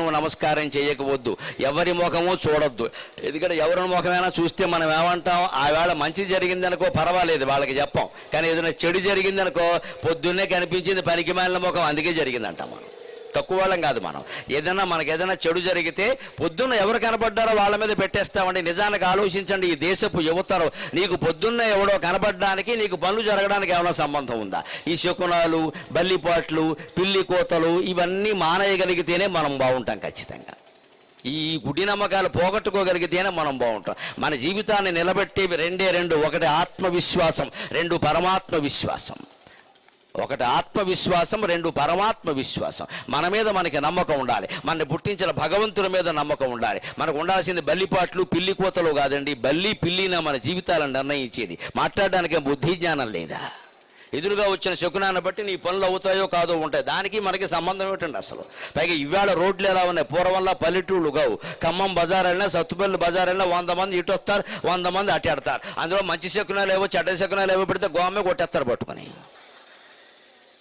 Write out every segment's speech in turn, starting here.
నువ్వు నమస్కారం చేయకపోవద్దు, ఎవరి ముఖము చూడొద్దు. ఎందుకంటే ఎవరి ముఖమైనా చూస్తే మనం ఏమంటాం, ఆ వేళ మంచి జరిగిందనుకో పర్వాలేదు వాళ్ళకి చెప్పాం, కానీ ఏదైనా చెడు జరిగిందనుకో పొద్దున్నే కనిపించింది పనికి మాలిన ముఖం అందుకే జరిగిందంటాం. మనం తక్కువ వాళ్ళం కాదు. మనం మనకి ఏదైనా చెడు జరిగితే పొద్దున్న ఎవరు కనపడ్డారో వాళ్ళ మీద పెట్టేస్తామండి. నిజానికి ఆలోచించండి, ఈ దేశపు యువతరం నీకు పొద్దున్న ఎవడో కనపడడానికి నీకు పనులు జరగడానికి ఏమైనా సంబంధం ఉందా? ఈ శకునాలు, బల్లిపాట్లు, పిల్లి కోతలు ఇవన్నీ మానేయగలిగితేనే మనం బాగుంటాం. ఖచ్చితంగా ఈ గుడి నమ్మకాలు పోగొట్టుకోగలిగితేనే మనం బాగుంటాం. మన జీవితాన్ని నిలబెట్టేవి రెండు. ఒకటి ఆత్మవిశ్వాసం, రెండు పరమాత్మ విశ్వాసం. ఒకటి ఆత్మవిశ్వాసం, రెండు పరమాత్మ విశ్వాసం. మన మీద మనకి నమ్మకం ఉండాలి, మనని పుట్టించిన భగవంతుడి మీద నమ్మకం ఉండాలి. మనకు ఉండాల్సింది బల్లిపాట్లు, పిల్లి కోతలు కాదండి. బల్లి పిల్లిన మన జీవితాలను నిర్ణయించేది. మాట్లాడడానికి బుద్ధి జ్ఞానం లేదా? ఎదురుగా వచ్చిన శకునాన్ని బట్టి నీ పనులు అవుతాయో కాదో ఉంటాయి. దానికి మనకి సంబంధం ఏమిటండి అసలు? పైగా ఇవాళ రోడ్లు ఎలా ఉన్నాయి, పూర్వంలా పల్లెటూళ్ళు కావు. ఖమ్మం బజార్ వెళ్ళినా, సత్తుపల్లి బజార్ వెళ్ళినా 100 మంది ఇటు వస్తారు, 100 మంది అటు ఎడతారు. అందులో మంచి శకునాలు ఏవో చెడ్డ శకునాలు ఏవో పెడితే గోమే కొట్టేస్తారు పట్టుకొని.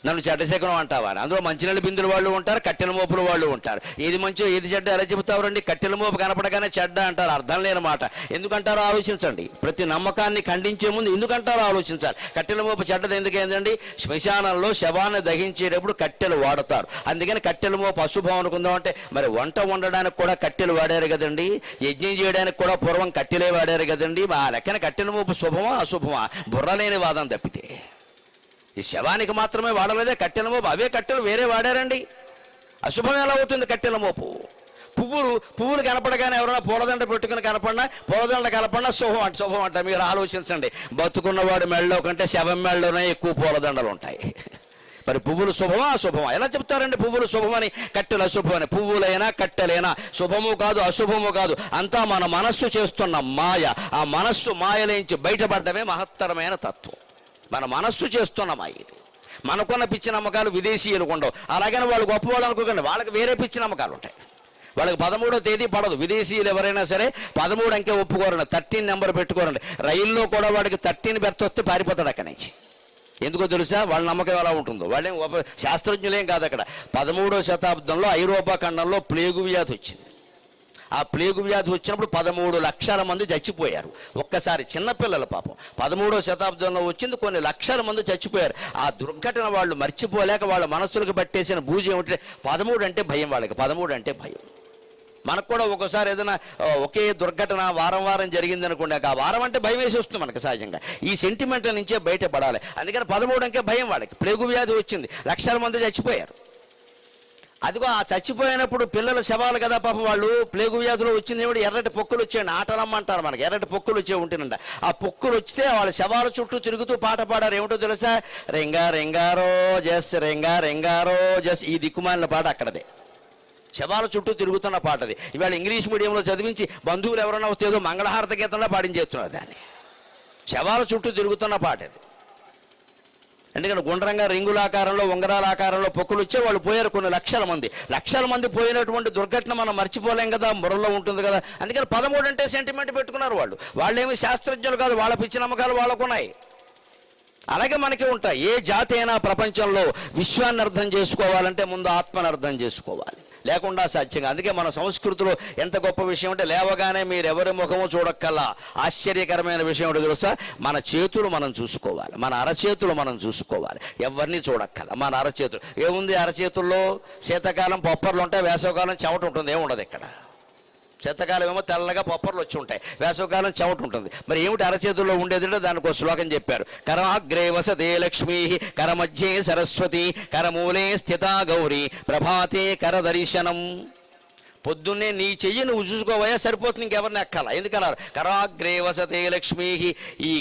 నన్ను చెడ్డశకునం అంటావా? అందులో మంచినీళ్ళ బిందులు వాళ్ళు ఉంటారు, కట్టెల మోపులు వాళ్ళు ఉంటారు. ఏది మంచో ఏది చెడ్డ ఎలా చెబుతారండి? కట్టెల మోపు కనపడగానే చెడ్డ అంటారు. అర్థం లేని మాట. ఎందుకంటారో ఆలోచించండి. ప్రతి నమ్మకాన్ని ఖండించే ముందు ఎందుకంటారో ఆలోచించాలి. కట్టెల మోపు చెడ్డది ఎందుకేందండి? శ్మశానంలో శవాన్ని దహించేటప్పుడు కట్టెలు వాడతారు, అందుకని కట్టెల మోపు అశుభం అనుకుందాం. అంటే మరి వంట వండడానికి కూడా కట్టెలు వాడారు కదండి, యజ్ఞం చేయడానికి కూడా పూర్వం కట్టెలే వాడారు కదండి. ఆ లెక్కన కట్టెల మోపు శుభమా అశుభమా? బుర్రలేని వాదం తప్పితే. ఈ శవానికి మాత్రమే వాడలేదే కట్టెల మోపు, అవే కట్టెలు వేరే వాడారండి. అశుభం ఎలా అవుతుంది కట్టెల మోపు? పువ్వులు కనపడగానే ఎవరైనా పూలదండ పెట్టుకుని పూలదండ కనపడినా శుభం అంట. మీరు ఆలోచించండి, బతుకున్నవాడు మెళ్ళలో కంటే శవం మెళ్ళలోనే ఎక్కువ పూలదండలు ఉంటాయి. మరి పువ్వులు శుభమా అశుభమా? ఎలా చెప్తారండి పువ్వులు శుభమని, కట్టెలు అశుభమని? పువ్వులైనా కట్టెలైనా శుభము కాదు అశుభము కాదు, అంతా మన మనస్సు చేస్తున్న మాయ. ఆ మనస్సు మాయలేంచి బయటపడ్డమే మహత్తరమైన తత్వం. మన మనస్సు చేస్తున్నామా? ఇది మనకున్న పిచ్చి నమ్మకాలు విదేశీయులకు ఉండవు. అలాగని వాళ్ళు గొప్పవాళ్ళు అనుకోకండి, వాళ్ళకి వేరే పిచ్చి నమ్మకాలు ఉంటాయి. వాళ్ళకి 13వ తేదీ పడదు. విదేశీయులు ఎవరైనా సరే 13 అంకె ఒప్పుకోరండి, 13 నెంబర్ పెట్టుకోరండి. రైల్లో కూడా వాడికి 13 బెర్త్ వస్తే పారిపోతాడు అక్కడి నుంచి. ఎందుకో తెలుసా? వాళ్ళ నమ్మకం ఎలా ఉంటుందో. వాళ్ళేం శాస్త్రజ్ఞులేం కాదు. అక్కడ 13వ శతాబ్దంలో ఐరోపా ఖండంలో ప్లేగు వ్యాధి వచ్చింది. ఆ ప్లేగు వ్యాధి వచ్చినప్పుడు 13 లక్షల మంది చచ్చిపోయారు ఒక్కసారి. చిన్నపిల్లల పాపం 13వ శతాబ్దంలో వచ్చింది, కొన్ని లక్షల మంది చచ్చిపోయారు. ఆ దుర్ఘటన వాళ్ళు మర్చిపోలేక వాళ్ళ మనస్సులకు పట్టేసిన బూజు ఏమిటంటే 13 అంటే భయం. వాళ్ళకి 13 అంటే భయం. మనకు కూడా ఒకసారి ఏదైనా ఒకే దుర్ఘటన వారం జరిగింది అనుకోండి, ఆ వారం అంటే భయం వేసి వస్తుంది మనకు సహజంగా. ఈ సెంటిమెంట్ల నుంచే బయటపడాలి. అందుకని 13 అంకే భయం వాళ్ళకి. ప్లేగు వ్యాధి వచ్చింది, లక్షల మంది చచ్చిపోయారు. అదిగో ఆ చచ్చిపోయినప్పుడు పిల్లల శవాలు కదా పాపం. వాళ్ళు ప్లేగు వ్యాధిలో వచ్చింది ఏమిటి? ఎర్రటి పొక్కులు వచ్చాయండి. ఆటలమ్మంటారు మనకి. ఎర్రటి పొక్కులు వచ్చే ఉంటేనంట. ఆ పొక్కులు వస్తే వాళ్ళ శవాల చుట్టూ తిరుగుతూ పాట పాడారు. ఏమిటో తెలుసా? రెంగారో జస్. ఈ దిక్కుమాలిన పాట అక్కడదే. శవాల చుట్టూ తిరుగుతున్న పాట అది. ఇవాళ ఇంగ్లీష్ మీడియంలో చదివించి బంధువులు ఎవరైనా వస్తే ఏదో మంగళహారత గీతంలో పాడించేస్తున్నారు దాన్ని. శవాల చుట్టూ తిరుగుతున్న పాట అది. ఎందుకంటే గుండ్రంగా రింగుల ఆకారంలో, ఉంగరాల ఆకారంలో పొక్కులు వచ్చే వాళ్ళు పోయారు. కొన్ని లక్షల మంది పోయినటువంటి దుర్ఘటన మనం మర్చిపోలేం కదా, బుర్రలో ఉంటుంది కదా. అందుకని 13 అంటే సెంటిమెంట్ పెట్టుకున్నారు వాళ్ళు. వాళ్ళేమి శాస్త్రజ్ఞులు కాదు, వాళ్ళ పిచ్చి నమ్మకాలు వాళ్ళకున్నాయి. అలాగే మనకి ఉంటాయి. ఏ జాతి అయినా ప్రపంచంలో విశ్వాన్ని అర్థం చేసుకోవాలంటే ముందు ఆత్మను అర్థం చేసుకోవాలి, లేకుండా సాధ్యంగా. అందుకే మన సంస్కృతిలో ఎంత గొప్ప విషయం అంటే, లేవగానే మీరు ఎవరి ముఖము చూడక్కల్లా ఆశ్చర్యకరమైన విషయం ఏంటో తెలుసా? మన చేతులు మనం చూసుకోవాలి, మన అరచేతులు మనం చూసుకోవాలి. ఎవరిని చూడక్కల్లా మన అరచేతులు. ఏముంది అరచేతుల్లో? శీతాకాలం పొప్పర్లు ఉంటాయి, వేసవకాలం చెమట ఉంటుంది. ఏముండదు ఇక్కడ. శీతాకాలం ఏమో తెల్లగా పొప్పర్లు వచ్చి ఉంటాయి, వేసవకాలం చెమట ఉంటుంది. మరి ఏమిటి అరచేతుల్లో ఉండేది అంటే దానికి ఒక శ్లోకం చెప్పారు. కరాగ్రే వసతే లక్ష్మీ, కరమధ్యే సరస్వతి, కరమూలే స్థితా గౌరీ, ప్రభాతే కరదర్శనం. పొద్దున్నే నీ చెయ్యి నువ్వు చూసుకోవయా, సరిపోతుంది, ఇంకెవరిని ఎక్కాల. ఎందుకన్నారు? కరాగ్రే వసతే లక్ష్మీ. ఈ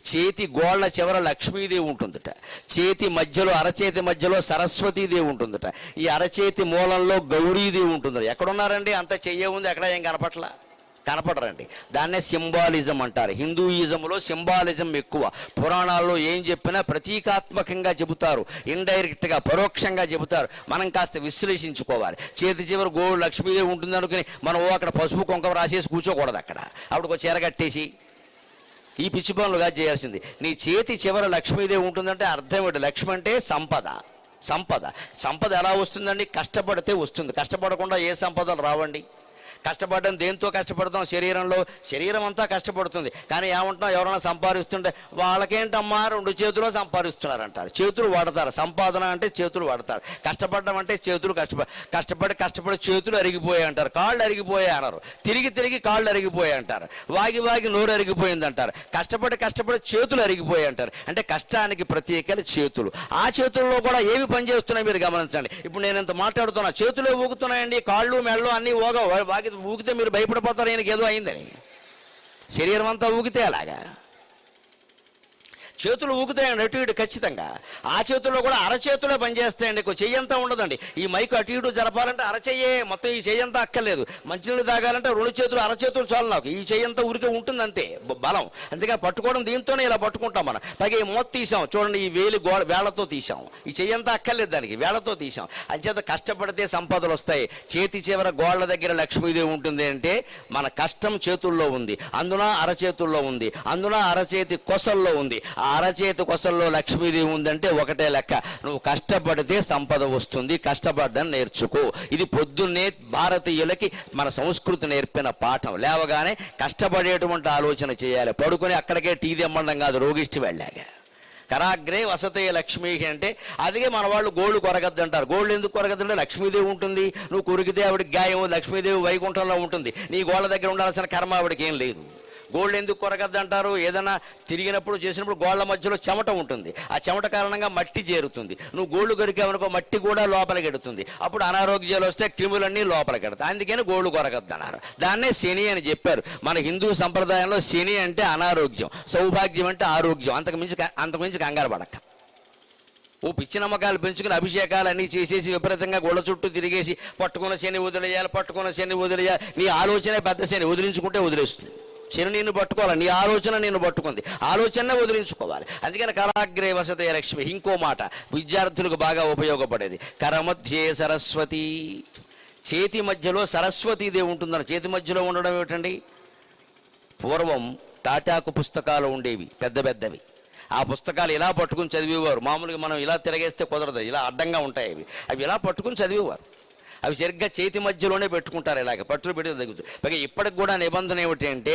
చేతి గోళ్ల చివర లక్ష్మీదేవి ఉంటుందట, చేతి మధ్యలో అరచేతి మధ్యలో సరస్వతీదేవి ఉంటుందట, ఈ అరచేతి మూలంలో గౌరీదేవి ఉంటుందట. ఎక్కడున్నారండి? అంత చెయ్యే ఉంది, ఎక్కడ ఏం కనపడరండి. దాన్నే సింబాలిజం అంటారు. హిందూయిజంలో సింబాలిజం ఎక్కువ. పురాణాల్లో ఏం చెప్పినా ప్రతీకాత్మకంగా చెబుతారు, ఇండైరెక్ట్గా పరోక్షంగా చెబుతారు. మనం కాస్త విశ్లేషించుకోవాలి. చేతి చివరి గోడు లక్ష్మీదేవి ఉంటుంది అనుకుని మనం అక్కడ పసుపు కుంకుమ రాసేసి కూర్చోకూడదు. అక్కడ అప్పుడు చీర కట్టేసి ఈ పిచ్చి పనులుగా చేయాల్సింది. నీ చేతి చివర లక్ష్మీదేవి ఉంటుందంటే అర్థం ఏంటి? లక్ష్మి అంటే సంపద, సంపద ఎలా వస్తుందండి? కష్టపడితే వస్తుంది. కష్టపడకుండా ఏ సంపదలు రావండి. కష్టపడడం దేంతో కష్టపడతాం? శరీరం అంతా కష్టపడుతుంది. కానీ ఏమంటున్నాం, ఎవరైనా సంపాదిస్తుంటే వాళ్ళకేంటమ్మా 2 చేతులు సంపాదిస్తున్నారు అంటారు. చేతులు వాడతారు. సంపాదన అంటే చేతులు వాడతారు. కష్టపడడం అంటే చేతులు కష్టపడి చేతులు అరిగిపోయాయి అంటారు. కాళ్ళు అరిగిపోయాయి అన్నారు. తిరిగి కాళ్ళు అరిగిపోయాయి అంటారు. వాగి నోరు అరిగిపోయింది అంటారు. కష్టపడి చేతులు అరిగిపోయాయి అంటారు. అంటే కష్టానికి ప్రత్యేకలు చేతులు. ఆ చేతుల్లో కూడా ఏవి పనిచేస్తున్నాయి మీరు గమనించండి. ఇప్పుడు నేను ఇంత మాట్లాడుతున్నా, చేతులే ఊగుతున్నాయండి, కాళ్ళు మెళ్ళు అన్నీ ఊగితే మీరు భయపడిపోతారు ఈయనకి ఏదో అయిందని. శరీరం అంతా ఊగితే అలాగా చేతులు ఊగుతాయండి అటు ఇటు ఖచ్చితంగా. ఆ చేతుల్లో కూడా అరచేతులే పనిచేస్తాయండి. చెయ్యంతా ఉండదండి. ఈ మైకు అటు ఇటు జరపాలంటే అరచెయ్యే, మొత్తం ఈ చెయ్యంతా అక్కర్లేదు. మంచినీళ్ళు తాగాలంటే 2 చేతులు అరచేతులు చాలు నాకు. ఈ చెయ్యంతా ఊరికే ఉంటుంది అంతే బలం. అందుకని పట్టుకోవడం దీంతోనే ఇలా పట్టుకుంటాం మనం. పైగా ఈ మూత తీసాం చూడండి, ఈ వేళ్ళతో తీసాం. ఈ చెయ్యంతా అక్కర్లేదు దానికి, వేళ్లతో తీసాం. అంచేత కష్టపడితే సంపదలు వస్తాయి. చేతి చివర గోళ్ల దగ్గర లక్ష్మీదేవి ఉంటుంది అంటే మన కష్టం చేతుల్లో ఉంది, అందున అరచేతుల్లో ఉంది, అందున అరచేతి కొసల్లో ఉంది. ఆ అరచేతి కొసల్లో లక్ష్మీదేవి ఉందంటే ఒకటే లెక్క, నువ్వు కష్టపడితే సంపద వస్తుంది. కష్టపడ్డం నేర్చుకో. ఇది పొద్దున్నే భారతీయులకి మన సంస్కృతి నేర్పిన పాఠం. లేవగానే కష్టపడేటువంటి ఆలోచన చేయాలి. పడుకొని అక్కడికే టీ తెమ్మడం కాదు, రోగిష్టి వెళ్ళాక. కరాగ్రే వసతే లక్ష్మీ అంటే అదిగే మన వాళ్ళు గోళ్ళు కొరగద్దు అంటారు. గోళ్ళు ఎందుకు కొరగద్దంటే లక్ష్మీదేవి ఉంటుంది. నువ్వు కొరికితే ఆవిడికి గాయం, లక్ష్మీదేవి వైకుంఠంలో ఉంటుంది. నీ గోళ్ళ దగ్గర ఉండాల్సిన కర్మ ఆవిడకి ఏం లేదు. గోళ్ళు ఎందుకు కొరగద్దు అంటారు? ఏదైనా తిరిగినప్పుడు చేసినప్పుడు గోళ్ల మధ్యలో చెమట ఉంటుంది. ఆ చెమట కారణంగా మట్టి చేరుతుంది. నువ్వు గోళ్ళు కొరికావనుకో మట్టి కూడా లోపలికి ఎడుతుంది. అప్పుడు అనారోగ్యాలు వస్తే క్రిములన్నీ లోపలికి ఎడతాయి. అందుకని గోళ్ళు కొరగద్దు అన్నారు. దాన్నే శని అని చెప్పారు. మన హిందూ సంప్రదాయంలో శని అంటే అనారోగ్యం, సౌభాగ్యం అంటే ఆరోగ్యం. అంతకుమించి కంగారు పడక. ఓ పిచ్చి నమ్మకాలు పెంచుకుని అభిషేకాలు అన్నీ చేసేసి విపరీతంగా గోళ్ళ చుట్టూ తిరిగేసి పట్టుకున్న శని వదిలేయాలి. నీ ఆలోచనే పెద్ద శని. వదిలించుకుంటే వదిలేస్తుంది. శని నిన్ను పట్టుకోవాలి, నీ ఆలోచన నిన్ను పట్టుకుంది. ఆలోచన వదిలించుకోవాలి. అందుకని కరాగ్రే వసతే లక్ష్మి. ఇంకో మాట విద్యార్థులకు బాగా ఉపయోగపడేది, కరమధ్యే సరస్వతి. చేతి మధ్యలో సరస్వతీదేవి ఉంటుందని. చేతి మధ్యలో ఉండడం ఏమిటండి? పూర్వం తాటాకు పుస్తకాలు ఉండేవి, పెద్దవి. ఆ పుస్తకాలు ఇలా పట్టుకుని చదివేవారు. మామూలుగా మనం ఇలా తిరగేస్తే కుదరదు, ఇలా అడ్డంగా ఉంటాయి అవి ఇలా పట్టుకుని చదివేవారు. అవి సరిగ్గా చేతి మధ్యలోనే పెట్టుకుంటారు. ఇలాగ పట్టులు పెట్టి తగ్గుతుంది. పైగా ఇప్పటికి కూడా నిబంధన ఏమిటి అంటే,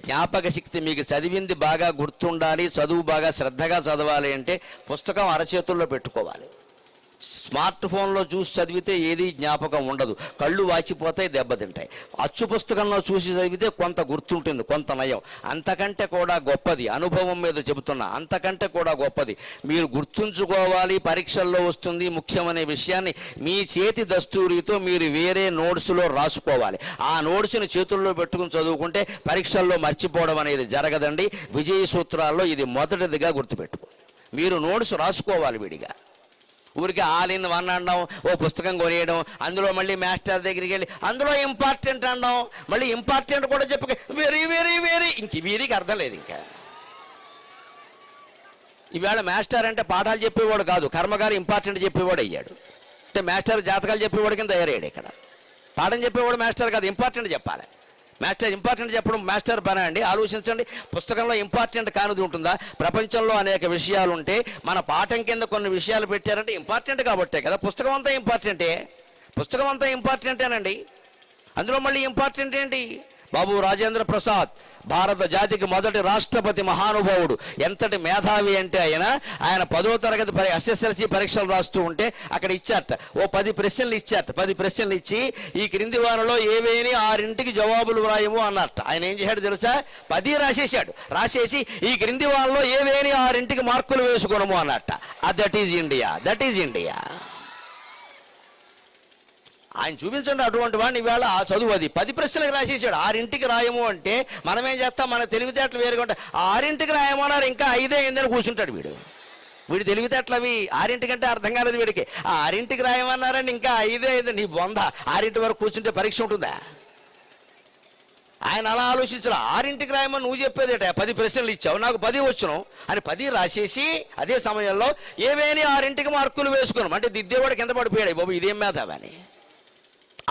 జ్ఞాపక శక్తి మీకు చదివింది బాగా గుర్తుండాలి, చదువు బాగా శ్రద్ధగా చదవాలి అంటే పుస్తకం అరచేతుల్లో పెట్టుకోవాలి. స్మార్ట్ ఫోన్లో చూసి చదివితే ఏది జ్ఞాపకం ఉండదు, కళ్ళు వాచిపోతాయి, దెబ్బతింటాయి. అచ్చు పుస్తకంలో చూసి చదివితే కొంత గుర్తుంటుంది, కొంత నయం. అంతకంటే కూడా గొప్పది, అనుభవం మీద చెబుతున్నా, అంతకంటే కూడా గొప్పది మీరు గుర్తుంచుకోవాలి. పరీక్షల్లో వస్తుంది ముఖ్యమనే విషయాన్ని మీ చేతి దస్తూరితో మీరు వేరే నోట్స్లో రాసుకోవాలి. ఆ నోట్స్ని చేతుల్లో పెట్టుకుని చదువుకుంటే పరీక్షల్లో మర్చిపోవడం అనేది జరగదండి. విజయ సూత్రాల్లో ఇది మొదటిదిగా గుర్తుపెట్టుకో. మీరు నోట్స్ రాసుకోవాలి విడిగా. ఊరికి ఆల్ ఇన్ వన్ అనడం, ఓ పుస్తకం కొనేయడం, అందులో మళ్ళీ మాస్టర్ దగ్గరికి వెళ్ళి అందులో ఇంపార్టెంట్ అనడం, మళ్ళీ ఇంపార్టెంట్ కూడా చెప్పక వెరీ ఇంక వీరికి అర్థం లేదు. ఇంకా ఈవేళ మాస్టర్ అంటే పాఠాలు చెప్పేవాడు కాదు, కర్మగారు ఇంపార్టెంట్ చెప్పేవాడు అయ్యాడు. అంటే మాస్టర్ జాతకాలు చెప్పేవాడు కింద తయారయ్యాడు. ఇక్కడ పాఠం చెప్పేవాడు మాస్టర్ కాదు, ఇంపార్టెంట్ చెప్పాలి. మాస్టర్ ఇంపార్టెంట్ చెప్పడం మాస్టర్ పని అండి. ఆలోచించండి, పుస్తకంలో ఇంపార్టెంట్ కానిది ఉంటుందా? ప్రపంచంలో అనేక విషయాలు ఉంటే మన పాఠం కింద కొన్ని విషయాలు పెట్టారంటే ఇంపార్టెంట్ కాబట్టే కదా. పుస్తకం అంతా ఇంపార్టెంటేనండి. అందులో మళ్ళీ ఇంపార్టెంట్ ఏంటి? బాబు రాజేంద్ర ప్రసాద్ భారత జాతికి మొదటి రాష్ట్రపతి మహానుభావుడు. ఎంతటి మేధావి అంటే ఆయన 10వ తరగతి SSLC పరీక్షలు రాస్తూ ఉంటే అక్కడ ఇచ్చారట, ఓ 10 ప్రశ్నలు ఇచ్చారట. 10 ప్రశ్నలు ఇచ్చి ఈ క్రింది వారిలో ఏవేని 6 జవాబులు వ్రాయము అన్నట్ట. ఆయన ఏం చేశాడు తెలుసా? 10 రాసేసాడు. రాసేసి ఈ క్రింది వారిలో ఏవేని 6 మార్కులు వేసుకోనము అన్నట్ట. That is India. ఆయన చూపించండి అటువంటి వాడిని. ఈవేళ ఆ చదువు అది 10 ప్రశ్నలకు రాసేసాడు. 6 రాయము అంటే మనమేం చేస్తాం? మన తెలివితేటలు వేరుగా ఉంటాయి. 6 రాయమన్నారు, ఇంకా 5 అయిందని కూర్చుంటాడు వీడు తెలివితేటలు అవి. 6 కంటే అర్థం కాలేదు వీడికి. 6 రాయమన్నారని ఇంకా 5 అయింది. నీ బొంద, 6 వరకు కూర్చుంటే పరీక్ష ఉంటుందా? ఆయన అలా ఆలోచించారు. 6 రాయమని నువ్వు చెప్పేదేట, 10 ప్రశ్నలు ఇచ్చావు, నాకు 10 వచ్చును అని 10 రాసేసి అదే సమయంలో ఏవేని 6 మార్కులు వేసుకున్నాం అంటే దిద్దేవాడు కింద పడిపోయాడు. బాబు ఇదేం మేధావి అని.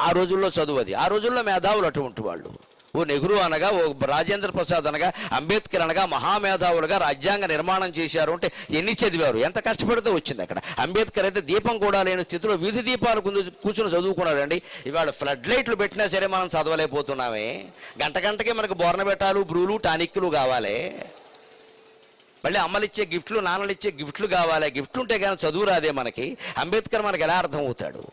ఆ రోజుల్లో చదువు అది. ఆ రోజుల్లో మేధావులు అటువంటి వాళ్ళు. ఓ నెహ్రూ అనగా, ఓ రాజేంద్ర ప్రసాద్ అనగా, అంబేద్కర్ అనగా మహామేధావులుగా రాజ్యాంగ నిర్మాణం చేశారు అంటే ఎన్ని చదివారు, ఎంత కష్టపడితే వచ్చింది అక్కడ. అంబేద్కర్ అయితే దీపం కూడా లేని స్థితిలో వీధి దీపాలు కూర్చుని చదువుకున్నాడండి. ఇవాళ ఫ్లడ్ లైట్లు పెట్టినా సరే మనం చదవలేకపోతున్నామే. గంట గంటకి మనకు బోర్నబెట్టాలు, బ్రూలు, టానిక్లు కావాలి. మళ్ళీ అమ్మలు ఇచ్చే గిఫ్ట్లు, నాన్నలు ఇచ్చే గిఫ్ట్లు కావాలి. గిఫ్ట్లు ఉంటే కానీ చదువు రాదే మనకి. అంబేద్కర్ మనకి ఎలా అర్థం అవుతాడు?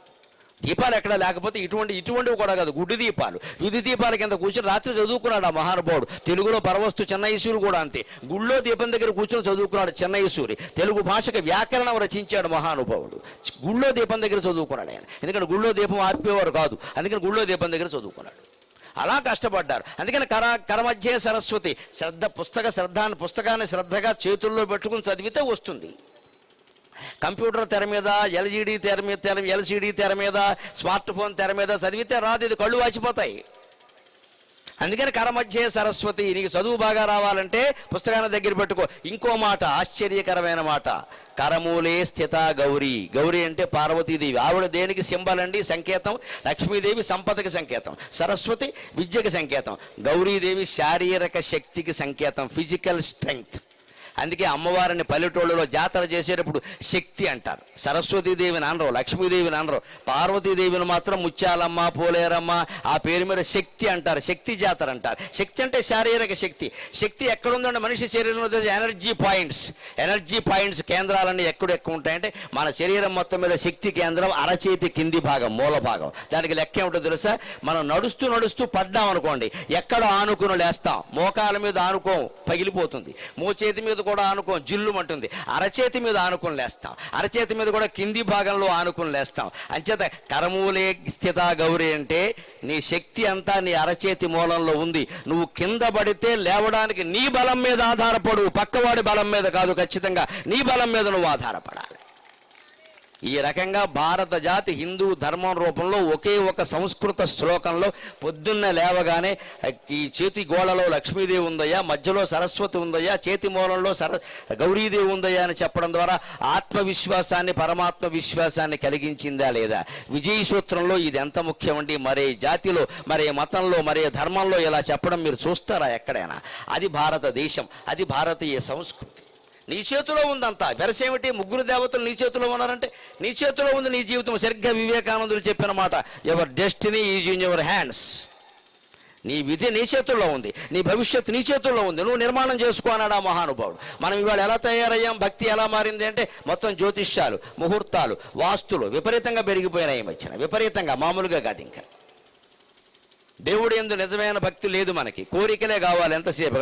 దీపాలు ఎక్కడ లేకపోతే ఇటువంటివి కూడా కాదు, గుడ్డి దీపాలు, వీధి దీపాల కింద కూర్చొని రాత్రి చదువుకున్నాడు ఆ మహానుభావుడు. తెలుగులో పరవస్తు చెన్నైసూరి కూడా అంతే, గుళ్ళో దీపం దగ్గర కూర్చొని చదువుకున్నాడు చెన్నైసూరి. తెలుగు భాషకు వ్యాకరణం రచించాడు మహానుభావుడు. గుళ్ళో దీపం దగ్గర చదువుకున్నాడు ఆయన. ఎందుకంటే గుళ్ళో దీపం ఆర్పేవారు కాదు, అందుకని గుళ్ళో దీపం దగ్గర చదువుకున్నాడు. అలా కష్టపడ్డారు. అందుకని కరమధ్యే సరస్వతి, పుస్తకాన్ని శ్రద్ధగా చేతుల్లో పెట్టుకుని చదివితే వస్తుంది. కంప్యూటర్ తెర మీద, ఎల్సీడీ తెర మీద, స్మార్ట్ ఫోన్ తెర మీద చదివితే రాదు, ఇది కళ్ళు వాచిపోతాయి. అందుకని కరమధ్యే సరస్వతి, నీకు చదువు బాగా రావాలంటే పుస్తకాన్ని దగ్గర పెట్టుకో. ఇంకో మాట, ఆశ్చర్యకరమైన మాట, కరమూలే స్థిత గౌరీ. గౌరీ అంటే పార్వతీదేవి. ఆవిడ దేనికి సింబల్ అండి? సంకేతం. లక్ష్మీదేవి సంపదకి సంకేతం, సరస్వతి విద్యకి సంకేతం, గౌరీదేవి శారీరక శక్తికి సంకేతం, ఫిజికల్ స్ట్రెంగ్త్. అందుకే అమ్మవారిని పల్లెటూళ్ళలో జాతర చేసేటప్పుడు శక్తి అంటారు. సరస్వతీదేవిని అనరు, లక్ష్మీదేవిని అనరు. పార్వతీదేవిని మాత్రం ముత్యాలమ్మ, పోలేరమ్మ ఆ పేరు మీద శక్తి అంటారు. శక్తి జాతర అంటారు. శక్తి అంటే శారీరక శక్తి. శక్తి ఎక్కడుందంటే మనిషి శరీరంలో ఎనర్జీ పాయింట్స్ కేంద్రాలన్నీ ఎక్కువ ఉంటాయంటే మన శరీరం మొత్తం మీద శక్తి కేంద్రం అరచేతి కింది భాగం, మూల భాగం. దానికి లెక్క ఏమిటో తెలుసా? మనం నడుస్తూ పడ్డాం అనుకోండి, ఎక్కడ ఆనుకుని లేస్తాం? మోకాల మీద ఆనుకోం, పగిలిపోతుంది. మోచేతి మీద కూడా ఆనుకోం, జిల్లుమంటుంది. అరచేతి మీద ఆనుకుని లేస్తాం. అరచేతి మీద కూడా కింది భాగంలో ఆనుకుని లేస్తాం. అంచేత కరమూలే స్థిత గౌరీ అంటే నీ శక్తి అంతా నీ అరచేతి మూలంలో ఉంది. నువ్వు కింద పడితే లేవడానికి నీ బలం మీద ఆధారపడు, పక్కవాడి బలం మీద కాదు. ఖచ్చితంగా నీ బలం మీద నువ్వు ఆధారపడాలి. ఈ రకంగా భారత జాతి హిందూ ధర్మం రూపంలో ఒకే ఒక సంస్కృత శ్లోకంలో పొద్దున్న లేవగానే ఈ చేతి గోళలో లక్ష్మీదేవి ఉందయ్యా, మధ్యలో సరస్వతి ఉందయ్యా, చేతి మూలంలో గౌరీదేవి ఉందయ్యా అని చెప్పడం ద్వారా ఆత్మవిశ్వాసాన్ని, పరమాత్మ విశ్వాసాన్ని కలిగించిందా లేదా? విజయ సూత్రంలో ఇది ఎంత ముఖ్యమండి. మరే జాతిలో, మరే మతంలో, మరే ధర్మంలో ఇలా చెప్పడం మీరు చూస్తారా ఎక్కడైనా? అది భారతదేశం, అది భారతీయ సంస్కృతి. నీ చేతిలో ఉందంతా. వెరసేమిటి? ముగ్గురు దేవతలు నీ చేతిలో ఉన్నారంటే నీ చేతిలో ఉంది నీ జీవితం. సరిగ్గా వివేకానందుడు చెప్పిన మాట, your destiny is in your hands. నీ విధి నీ చేతుల్లో ఉంది, నీ భవిష్యత్తు నీ చేతుల్లో ఉంది, నువ్వు నిర్మాణం చేసుకో అన్నాడు ఆ మహానుభావుడు. మనం ఇవాళ ఎలా తయారయ్యాం? భక్తి ఎలా మారింది అంటే మొత్తం జ్యోతిష్యాలు, ముహూర్తాలు, వాస్తులు విపరీతంగా పెరిగిపోయినాయి మధ్యన. విపరీతంగా, మామూలుగా కాదు. ఇంకా దేవుడు యందు నిజమైన భక్తి లేదు మనకి, కోరికలే కావాలి ఎంతసేపు.